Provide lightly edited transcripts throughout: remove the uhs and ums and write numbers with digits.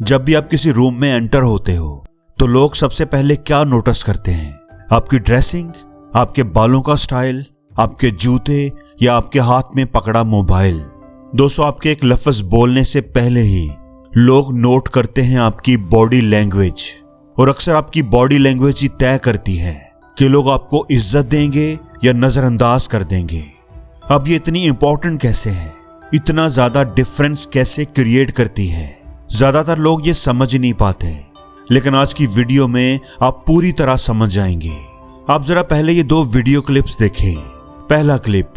जब भी आप किसी रूम में एंटर होते हो तो लोग सबसे पहले क्या नोटिस करते हैं? आपकी ड्रेसिंग, आपके बालों का स्टाइल, आपके जूते या आपके हाथ में पकड़ा मोबाइल। दोस्तों, आपके एक लफ्ज बोलने से पहले ही लोग नोट करते हैं आपकी बॉडी लैंग्वेज, और अक्सर आपकी बॉडी लैंग्वेज ही तय करती है कि लोग आपको इज्जत देंगे या नजरअंदाज कर देंगे। अब ये इतनी इंपॉर्टेंट कैसे है? इतना ज्यादा डिफरेंस कैसे क्रिएट करती है? ज्यादातर लोग ये समझ नहीं पाते, लेकिन आज की वीडियो में आप पूरी तरह समझ जाएंगे। आप जरा पहले ये 2 वीडियो क्लिप्स देखें। पहला क्लिप,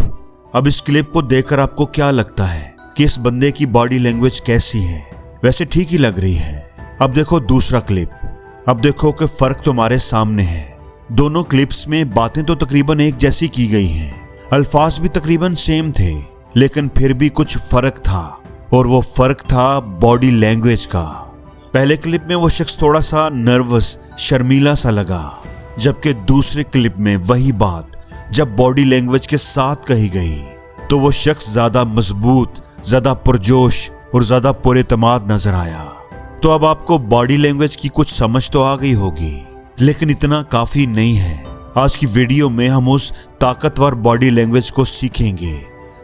अब इस क्लिप को देखकर आपको क्या लगता है कि इस बंदे की बॉडी लैंग्वेज कैसी है? वैसे ठीक ही लग रही है। अब देखो दूसरा क्लिप, अब देखो कि फर्क तुम्हारे सामने है। दोनों क्लिप्स में बातें तो तकरीबन एक जैसी की गई हैं, अल्फाज भी तकरीबन सेम थे, लेकिन फिर भी कुछ फर्क था, और वो फर्क था बॉडी लैंग्वेज का। पहले क्लिप में वो शख्स थोड़ा सा नर्वस, शर्मीला सा लगा, जबकि दूसरे क्लिप में वही बात जब बॉडी लैंग्वेज के साथ कही गई तो वो शख्स ज्यादा मजबूत, ज्यादा पुरजोश और ज्यादा पुरएतमाद नजर आया। तो अब आपको बॉडी लैंग्वेज की कुछ समझ तो आ गई होगी, लेकिन इतना काफी नहीं है। आज की वीडियो में हम उस ताकतवर बॉडी लैंग्वेज को सीखेंगे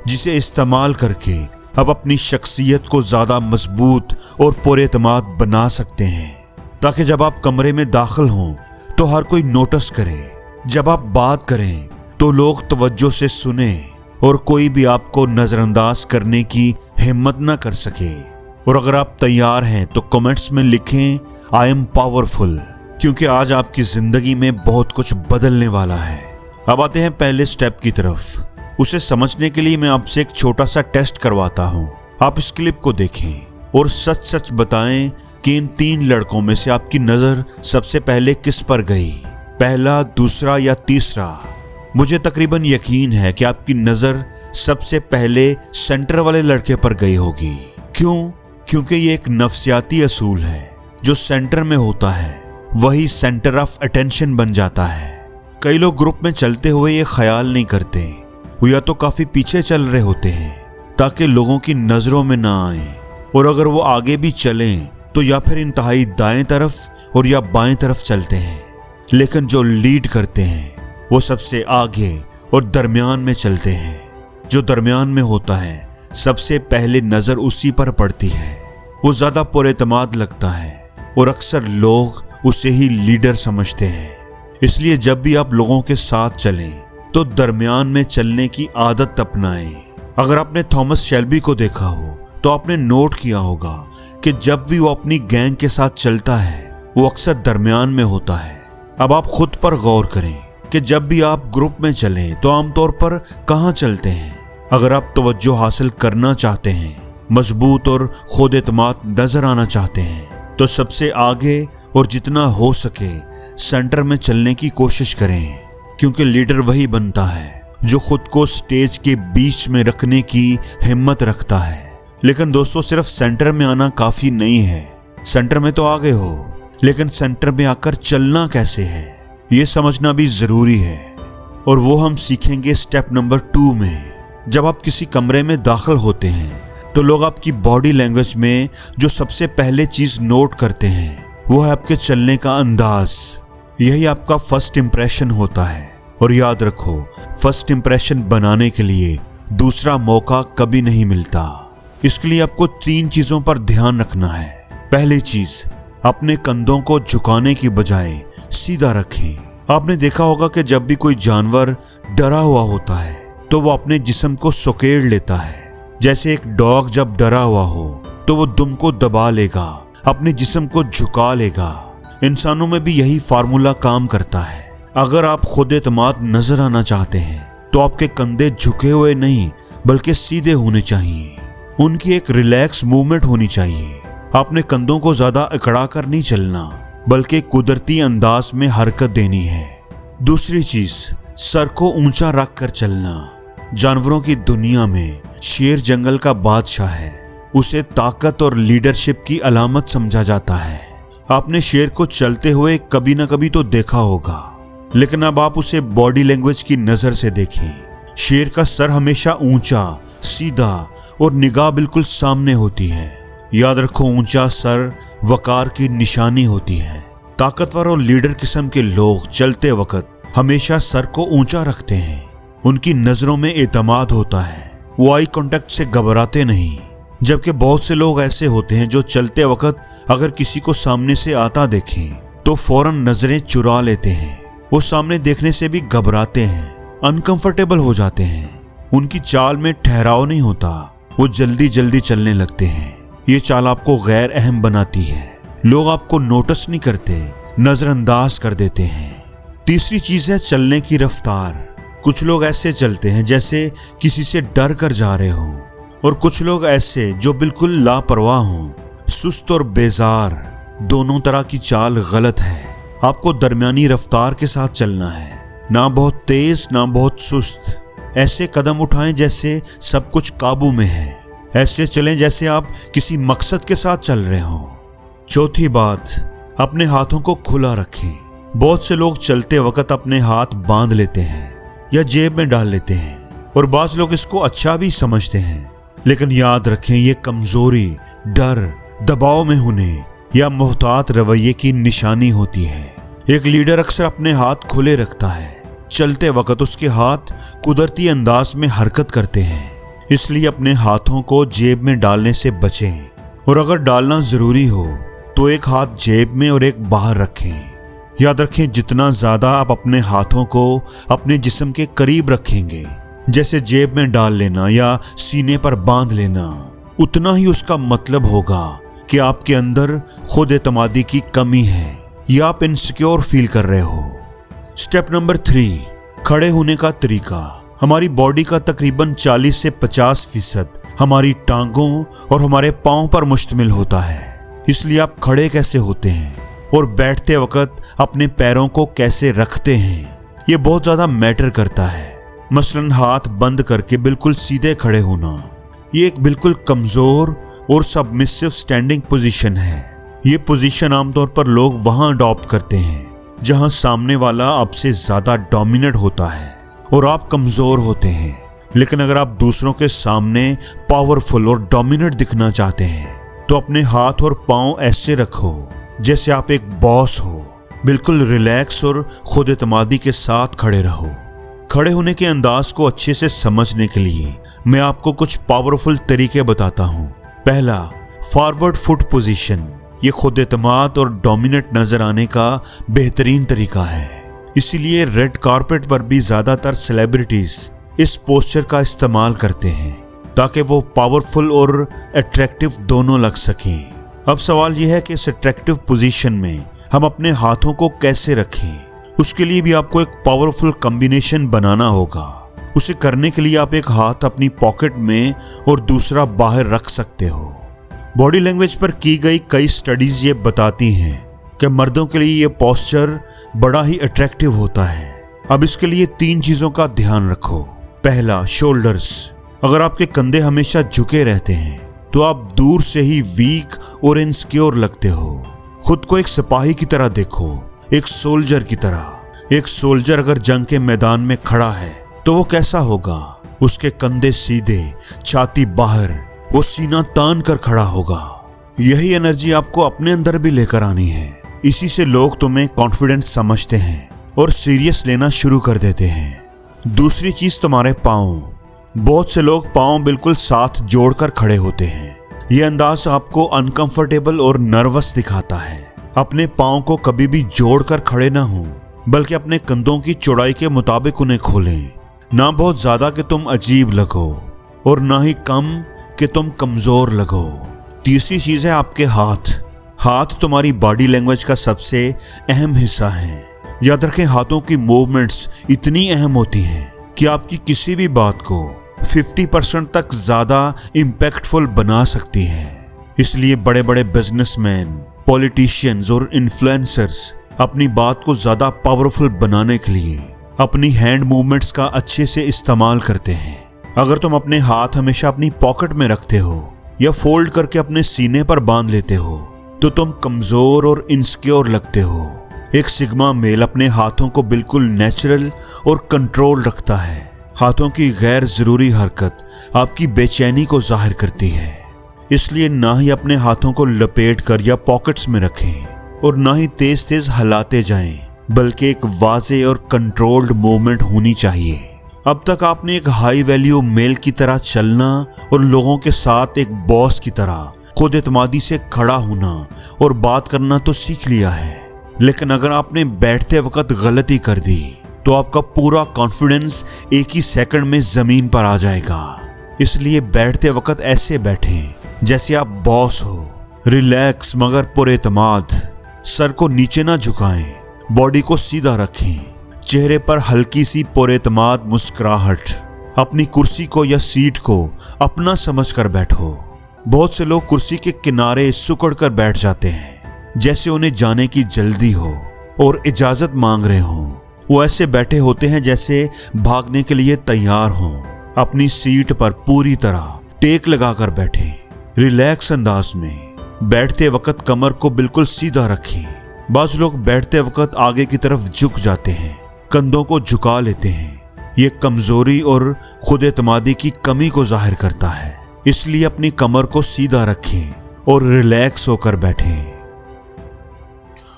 जिसे इस्तेमाल करके अब अपनी शख्सियत को ज्यादा मजबूत और पुरएतमाद बना सकते हैं, ताकि जब आप कमरे में दाखिल हों तो हर कोई नोटिस करे। जब आप बात करें तो लोग तवज्जो से सुने और कोई भी आपको नजरअंदाज करने की हिम्मत ना कर सके। और अगर आप तैयार हैं तो कमेंट्स में लिखें आई एम पावरफुल, क्योंकि आज आपकी जिंदगी में बहुत कुछ बदलने वाला है। अब आते हैं पहले स्टेप की तरफ। उसे समझने के लिए मैं आपसे एक छोटा सा टेस्ट करवाता हूं। आप इस क्लिप को देखें और सच सच बताएं कि इन 3 लड़कों में से आपकी नजर सबसे पहले किस पर गई? पहला, दूसरा या तीसरा? मुझे तकरीबन यकीन है कि आपकी नजर सबसे पहले सेंटर वाले लड़के पर गई होगी। क्यों? क्योंकि ये एक नफ्सियाती असूल है, जो सेंटर में होता है वही सेंटर ऑफ अटेंशन बन जाता है। कई लोग ग्रुप में चलते हुए ये ख्याल नहीं करते, वो या तो काफी पीछे चल रहे होते हैं ताकि लोगों की नजरों में ना आए, और अगर वो आगे भी चलें तो या फिर इंतहाई दाएं तरफ और या बाएं तरफ चलते हैं। लेकिन जो लीड करते हैं वो सबसे आगे और दरमियान में चलते हैं। जो दरमियान में होता है सबसे पहले नजर उसी पर पड़ती है। वो ज्यादा पुरएतमाद लगता है और अक्सर लोग उसे ही लीडर समझते हैं। इसलिए जब भी आप लोगों के साथ चलें तो दरमियान में चलने की आदत अपनाएं। अगर आपने थॉमस शेल्बी को देखा हो तो आपने नोट किया होगा कि जब भी वो अपनी गैंग के साथ चलता है वो अक्सर दरमियान में होता है। अब आप खुद पर गौर करें कि जब भी आप ग्रुप में चलें तो आमतौर पर कहां चलते हैं? अगर आप तवज्जो हासिल करना चाहते हैं, मजबूत और खुद एतमाद नजर आना चाहते हैं, तो सबसे आगे और जितना हो सके सेंटर में चलने की कोशिश करें, क्योंकि लीडर वही बनता है जो खुद को स्टेज के बीच में रखने की हिम्मत रखता है। लेकिन दोस्तों, सिर्फ सेंटर में आना काफी नहीं है। सेंटर में तो आ गए हो, लेकिन सेंटर में आकर चलना कैसे है ये समझना भी जरूरी है, और वो हम सीखेंगे स्टेप नंबर 2 में। जब आप किसी कमरे में दाखिल होते हैं तो लोग आपकी बॉडी लैंग्वेज में जो सबसे पहले चीज नोट करते हैं वो है आपके चलने का अंदाज। यही आपका फर्स्ट इंप्रेशन होता है, और याद रखो, फर्स्ट इंप्रेशन बनाने के लिए दूसरा मौका कभी नहीं मिलता। इसके लिए आपको 3 चीजों पर ध्यान रखना है। पहली चीज, अपने कंधों को झुकाने की बजाय सीधा रखें। आपने देखा होगा कि जब भी कोई जानवर डरा हुआ होता है तो वो अपने जिस्म को सुकेड़ लेता है। जैसे एक डॉग जब डरा हुआ हो तो वो दुम को दबा लेगा, अपने जिस्म को झुका लेगा। इंसानों में भी यही फार्मूला काम करता है। अगर आप खुद एतमाद नजर आना चाहते हैं तो आपके कंधे झुके हुए नहीं बल्कि सीधे होने चाहिए। उनकी एक रिलैक्स मूवमेंट होनी चाहिए। आपने कंधों को ज्यादा अकड़ा कर नहीं चलना, बल्कि कुदरती अंदाज में हरकत देनी है। दूसरी चीज, सर को ऊंचा रख कर चलना। जानवरों की दुनिया में शेर जंगल का बादशाह है। उसे ताकत और लीडरशिप की अलामत समझा जाता है। आपने शेर को चलते हुए कभी ना कभी तो देखा होगा, लेकिन अब आप उसे बॉडी लैंग्वेज की नजर से देखें। शेर का सर हमेशा ऊंचा, सीधा और निगाह बिल्कुल सामने होती है। याद रखो, ऊंचा सर वकार की निशानी होती है। ताकतवर और लीडर किस्म के लोग चलते वक्त हमेशा सर को ऊंचा रखते हैं। उनकी नजरों में एतमाद होता है, वो आई कांटेक्ट से घबराते नहीं। जबकि बहुत से लोग ऐसे होते हैं जो चलते वक्त अगर किसी को सामने से आता देखें तो फौरन नजरें चुरा लेते हैं। वो सामने देखने से भी घबराते हैं, अनकंफर्टेबल हो जाते हैं। उनकी चाल में ठहराव नहीं होता, वो जल्दी जल्दी चलने लगते हैं। ये चाल आपको गैर अहम बनाती है। लोग आपको नोटिस नहीं करते, नजरअंदाज कर देते हैं। तीसरी चीज है चलने की रफ्तार। कुछ लोग ऐसे चलते हैं जैसे किसी से डर कर जा रहे हों, और कुछ लोग ऐसे जो बिल्कुल लापरवाह हों, सुस्त और बेजार। दोनों तरह की चाल गलत है। आपको दरमियानी रफ्तार के साथ चलना है, ना बहुत तेज ना बहुत सुस्त। ऐसे कदम उठाएं जैसे सब कुछ काबू में है। ऐसे चलें जैसे आप किसी मकसद के साथ चल रहे हों। चौथी बात, अपने हाथों को खुला रखें। बहुत से लोग चलते वक्त अपने हाथ बांध लेते हैं या जेब में डाल लेते हैं, और बाज़ लोग इसको अच्छा भी समझते हैं। लेकिन याद रखें, ये कमजोरी, डर, दबाव में होने या मोहतात रवैये की निशानी होती है। एक लीडर अक्सर अपने हाथ खुले रखता है। चलते वक्त उसके हाथ कुदरती अंदाज में हरकत करते हैं, इसलिए अपने हाथों को जेब में डालने से बचें, और अगर डालना जरूरी हो तो एक हाथ जेब में और एक बाहर रखें। याद रखें, जितना ज्यादा आप अपने हाथों को अपने जिस्म के करीब रखेंगे, जैसे जेब में डाल लेना या सीने पर बांध लेना, उतना ही उसका मतलब होगा कि आपके अंदर खुद एतमादी की कमी है या आप इनसिक्योर फील कर रहे हो। स्टेप नंबर 3, खड़े होने का तरीका। हमारी बॉडी का तकरीबन 40 से 50% हमारी टांगों और हमारे पांव पर मुश्तमिल होता है। इसलिए आप खड़े कैसे होते हैं और बैठते वक्त अपने पैरों को कैसे रखते हैं, ये बहुत ज्यादा मैटर करता है। मसलन हाथ बंद करके बिल्कुल सीधे खड़े होना, ये एक बिल्कुल कमजोर और सबमिसिव स्टैंडिंग पोजीशन है। ये पोजीशन आमतौर पर लोग वहां अडॉप्ट करते हैं जहां सामने वाला आपसे ज्यादा डोमिनेट होता है और आप कमजोर होते हैं। लेकिन अगर आप दूसरों के सामने पावरफुल और डोमिनेट दिखना चाहते हैं तो अपने हाथ और पांव ऐसे रखो जैसे आप एक बॉस हो। बिल्कुल रिलैक्स और खुद एतमादी के साथ खड़े रहो। खड़े होने के अंदाज को अच्छे से समझने के लिए मैं आपको कुछ पावरफुल तरीके बताता हूँ। पहला, फॉरवर्ड फुट पोजीशन। ये खुद एतमाद और डोमिनेट नजर आने का बेहतरीन तरीका है। इसीलिए रेड कारपेट पर भी ज्यादातर सेलिब्रिटीज इस पोस्चर का इस्तेमाल करते हैं ताकि वो पावरफुल और अट्रैक्टिव दोनों लग सकें। अब सवाल यह है कि इस अट्रैक्टिव पोजीशन में हम अपने हाथों को कैसे रखें। उसके लिए भी आपको एक पावरफुल कॉम्बिनेशन बनाना होगा। उसे करने के लिए आप एक हाथ अपनी पॉकेट में और दूसरा बाहर रख सकते हो। बॉडी लैंग्वेज पर की गई कई स्टडीज ये बताती हैं कि मर्दों के लिए ये पोस्चर बड़ा ही अट्रैक्टिव होता है। अब इसके लिए 3 चीजों का ध्यान रखो। पहला, शोल्डर्स। अगर आपके कंधे हमेशा झुके रहते हैं तो आप दूर से ही वीक और इनसिक्योर लगते हो। खुद को एक सिपाही की तरह देखो, एक सोल्जर की तरह। एक सोल्जर अगर जंग के मैदान में खड़ा है तो वो कैसा होगा? उसके कंधे सीधे, छाती बाहर, वो सीना तान कर खड़ा होगा। यही एनर्जी आपको अपने अंदर भी लेकर आनी है। इसी से लोग तुम्हें कॉन्फिडेंट समझते हैं और सीरियस लेना शुरू कर देते हैं। दूसरी चीज, तुम्हारे पाँव। बहुत से लोग पाँव बिल्कुल साथ जोड़कर खड़े होते हैं। यह अंदाज आपको अनकंफर्टेबल और नर्वस दिखाता है। अपने पाँव को कभी भी जोड़कर खड़े ना हो, बल्कि अपने कंधों की चौड़ाई के मुताबिक उन्हें खोलें। ना बहुत ज्यादा कि तुम अजीब लगो और ना ही कम कि तुम कमजोर लगो। तीसरी चीज है आपके हाथ। हाथ तुम्हारी बॉडी लैंग्वेज का सबसे अहम हिस्सा है। याद रखें, हाथों की मूवमेंट्स इतनी अहम होती हैं कि आपकी किसी भी बात को 50% तक ज्यादा इम्पैक्टफुल बना सकती है। इसलिए बड़े बड़े बिजनेसमैन, पॉलिटिशियंस और इन्फ्लुएंसर्स अपनी बात को ज्यादा पावरफुल बनाने के लिए अपनी हैंड मूवमेंट्स का अच्छे से इस्तेमाल करते हैं। अगर तुम अपने हाथ हमेशा अपनी पॉकेट में रखते हो या फोल्ड करके अपने सीने पर बांध लेते हो तो तुम कमजोर और इनसिक्योर लगते हो। एक सिग्मा मेल अपने हाथों को बिल्कुल नेचुरल और कंट्रोल रखता है। हाथों की गैर जरूरी हरकत आपकी बेचैनी को जाहिर करती है। इसलिए ना ही अपने हाथों को लपेट कर या पॉकेट्स में रखें और ना ही तेज तेज हिलाते जाएं, बल्कि एक वाज़े और कंट्रोल्ड मूवमेंट होनी चाहिए। अब तक आपने एक हाई वैल्यू मेल की तरह चलना और लोगों के साथ एक बॉस की तरह खुद एतमादी से खड़ा होना और बात करना तो सीख लिया है, लेकिन अगर आपने बैठते वक्त गलती कर दी तो आपका पूरा कॉन्फिडेंस एक ही सेकंड में जमीन पर आ जाएगा। इसलिए बैठते वक्त ऐसे बैठें जैसे आप बॉस हो, रिलैक्स मगर पुरएतमाद। सर को नीचे ना झुकाएं, बॉडी को सीधा रखें, चेहरे पर हल्की सी पुरएतमाद मुस्कुराहट। अपनी कुर्सी को या सीट को अपना समझकर बैठो। बहुत से लोग कुर्सी के किनारे सुकड़ कर बैठ जाते हैं, जैसे उन्हें जाने की जल्दी हो और इजाजत मांग रहे हों। वो ऐसे बैठे होते हैं जैसे भागने के लिए तैयार हों। अपनी सीट पर पूरी तरह टेक लगाकर बैठें, रिलैक्स अंदाज में। बैठते वक्त कमर को बिल्कुल सीधा रखें। बाज़ लोग बैठते वक्त आगे की तरफ झुक जाते हैं, कंधों को झुका लेते हैं। ये कमजोरी और खुद एतमादी की कमी को जाहिर करता है। इसलिए अपनी कमर को सीधा रखें और रिलैक्स होकर बैठें।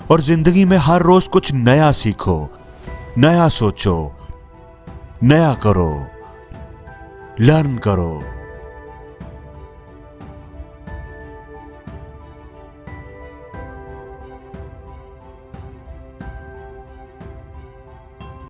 और जिंदगी में हर रोज कुछ नया सीखो, नया सोचो, नया करो, लर्न करो।